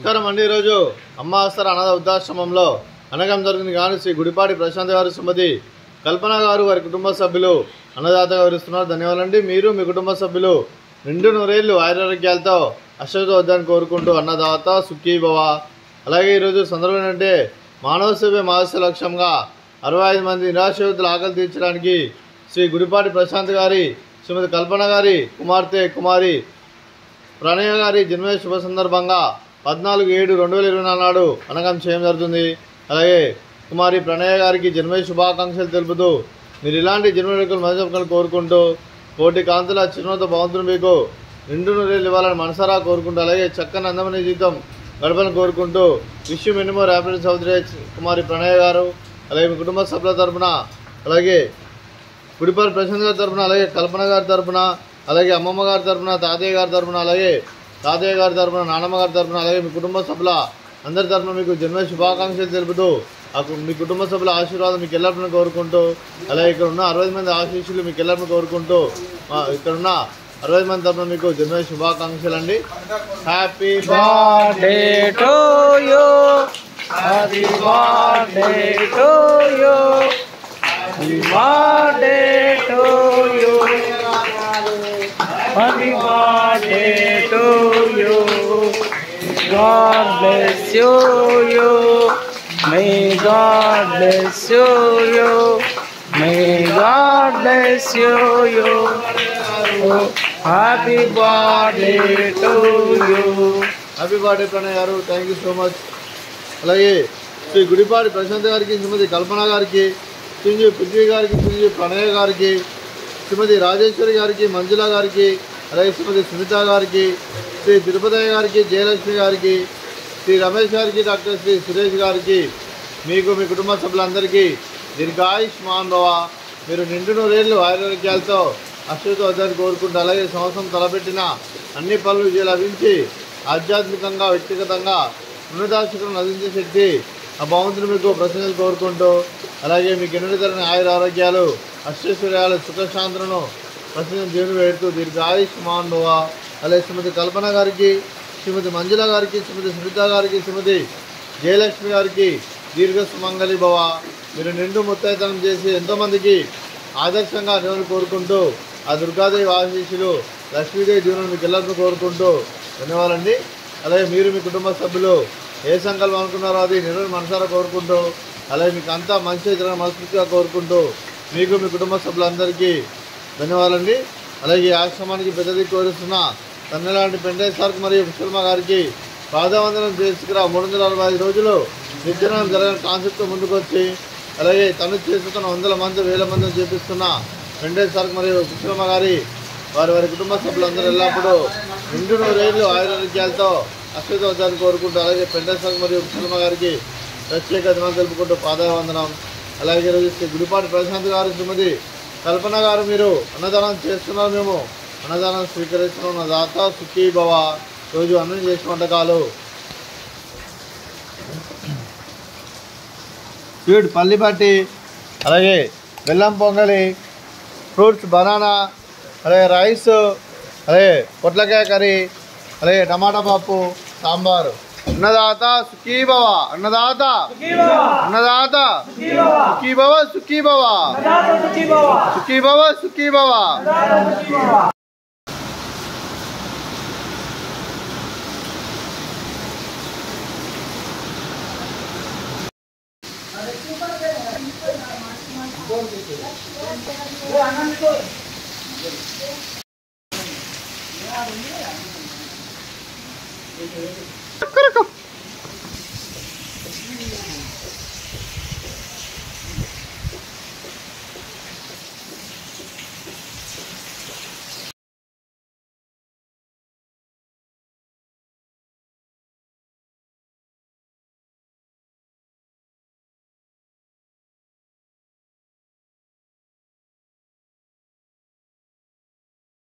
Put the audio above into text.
నమస్కారం అండి। ఈరోజు అమ్మాస్తర అనాథ వృద్ధాశ్రమంలో అనగం జరిగింది కానీ శ్రీ గుడిపాటి ప్రశాంత్ గారు శ్రీమతి కల్పన గారు వారి కుటుంబ సభ్యులు అన్నదాతగా వివరిస్తున్నారు। ధన్యవాదాలండి। మీరు మీ కుటుంబ సభ్యులు నిండు నూరేళ్లు ఆరోగ్యాలతో అశ్వతో వద్దని కోరుకుంటూ అన్నదాత సుఖీ భవ। అలాగే ఈరోజు సందర్భం ఏంటంటే మానవ సేవే మహస్య లక్ష్యంగా 65 మంది నిరాశ్రయుల ఆకలి తీర్చడానికి శ్రీ గుడిపాటి ప్రశాంత్ గారి శ్రీమతి కల్పన గారి కుమార్తె కుమారి ప్రణయ గారి జన్మ శుభ సందర్భంగా 14/7/2024 నాడు అనగం చేయడం జరుగుతుంది। అలాగే కుమారి ప్రణయ గారికి జన్మ శుభాకాంక్షలు తెలుపుతూ మీరు ఇలాంటి జన్మవేడుకలు మంచి కోరుకుంటూ కోటి కాంతుల చిరునవ్వుతో భగవంతుడు మీకు నిండు నూరేళ్ళు ఇవ్వాలని మనసారా కోరుకుంటూ అలాగే చక్కని అందమైన జీవితం గడపని కోరుకుంటూ wish you many more happiness Chaudhary Kumari Pranaya గారు అలాగే మీ కుటుంబ సభ్యుల తరపున అలాగే గుడిపాటి ప్రశాంత్ గారి తరపున అలాగే కల్పన గారి తరపున అలాగే అమ్మమ్మ గారి తరపున తాతయ్య గారి తరపున అలాగే తాతయ్య గారి తరపున నానమ్మ గారి తరపున అలాగే మీ కుటుంబ సభ్యుల అందరి తరపున మీకు జన్మ శుభాకాంక్షలు తెలుపుతూ మీ కుటుంబ సభ్యుల ఆశీర్వాదం మీకు ఎల్లప్పుడూ కోరుకుంటూ అలాగే ఇక్కడ ఉన్న 60 మంది ఆశీస్సులు మీకు ఎల్లప్పుడూ కోరుకుంటూ ఇక్కడ ఉన్న 60 మంది తరపున మీకు జన్మ శుభాకాంక్షలు అండి। Happy birthday to you, happy birthday to you, happy birthday to you, happy birthday to you, God bless you, may God bless you, may God bless you, happy birthday to you, happy birthday Pranay గారు, thank you so much. అలాగే శ్రీ గుడిపాటి ప్రశాంత్ గారికి శ్రీమతి కల్పన గారికి శ్రీ పృథ్వీ గారికి శ్రీ ప్రణయ్ గారికి శ్రీమతి రాజేశ్వరి గారికి మంజుల గారికి అలాగే శ్రీమతి సునీత గారికి శ్రీ తిరుపతి గారికి జయలక్ష్మి గారికి శ్రీ రమేష్ గారికి డాక్టర్ శ్రీ సురేష్ గారికి మీకు మీ కుటుంబ సభ్యులందరికీ దీర్ఘాయుష్మాన్ భవ, మీరు నిండు నూరేళ్ళు ఆరోగ్యాలతో అశ్వతో వద్దని కోరుకుంటూ అలాగే సంవత్సరం తలపెట్టిన అన్ని పనులు విజయం లభించి ఆధ్యాత్మికంగా వ్యక్తిగతంగా ఉన్నతాశిఖరం అందించే శక్తి ఆ భగవంతుని మీకు ప్రశంసలు కోరుకుంటూ అలాగే మీకు ఎన్నటి తరని ఆరోగ్యాలు అష్టైశ్వర్యాలు సుఖశాంతులను ప్రశ్న జీవనం పెడుతూ దీర్ఘాయుష్మాన్ భవ। అలాగే శ్రీమతి కల్పన గారికి శ్రీమతి మంజుల గారికి శ్రీమతి సునీత గారికి శ్రీమతి జయలక్ష్మి గారికి దీర్ఘ సుమంగళి భవ, మీరు నిండు ముత్తైతనం చేసి ఎంతోమందికి ఆదర్శంగా నేను కోరుకుంటూ ఆ దుర్గాదేవి ఆశీస్సులు లక్ష్మీదేవి జీవనం మీకు ఎల్లరికీ కోరుకుంటూ ధన్యవాదాలండి। అలాగే మీరు మీ కుటుంబ సభ్యులు ఏ సంకల్పం అనుకున్నారో అది నేను మనసారా కోరుకుంటూ అలాగే మీకు అంతా మంచి జరగడం మనస్ఫూర్తిగా కోరుకుంటూ మీకు మీ కుటుంబ సభ్యులందరికీ ధన్యవాదాలండి। అలాగే ఈ ఆశ్రమానికి పెద్ద దిక్కు కోరుస్తున్న తన్నలాంటి పెండయ్య సార్కి మరియు పుష్పల్మ గారికి పాదవందనం చేసుకురా 365 రోజులు నిర్జనం జరగని కాన్సెప్ట్తో ముందుకు వచ్చి అలాగే తను చేస్తున్న 100 మంది 1000 మందిని చేపిస్తున్న పెండయ్య సార్కి మరియు పుష్పల్మ గారి వారి కుటుంబ సభ్యులందరూ ఎల్లప్పుడూ నిండు నూరేళ్ళు ఆరోగ్యాలతో అశ్వతో వద్దని కోరుకుంటూ అలాగే పెండయ్య సార్కి మరియు పుష్పల్మ గారికి ప్రత్యేక ధన్యవాదాలు తెలుపుకుంటూ పాదవందనం। అలాగే ఈరోజు శ్రీ గుడిపాటి ప్రశాంత్ గారు శ్రీమతి కల్పన గారు మీరు అన్నదానం చేస్తున్నారు, మేము అన్నదానం స్వీకరిస్తున్నాం। నా దాత సుఖీ భవ, రోజు అన్నం చేసిన వంటకాలు స్వీట్ పల్లిపట్టి అలాగే బెల్లం పొంగలి ఫ్రూట్స్ బనానా అలాగే రైస్ అలాగే పొట్లకాయ కర్రీ అలాగే టమాటా పప్పు సాంబారు। అన్నదాత సుఖీ భవ, అన్నదాత అన్నదాత సుఖీ భవ సుఖీ భవ సుఖీ భవ సుఖీ భవ।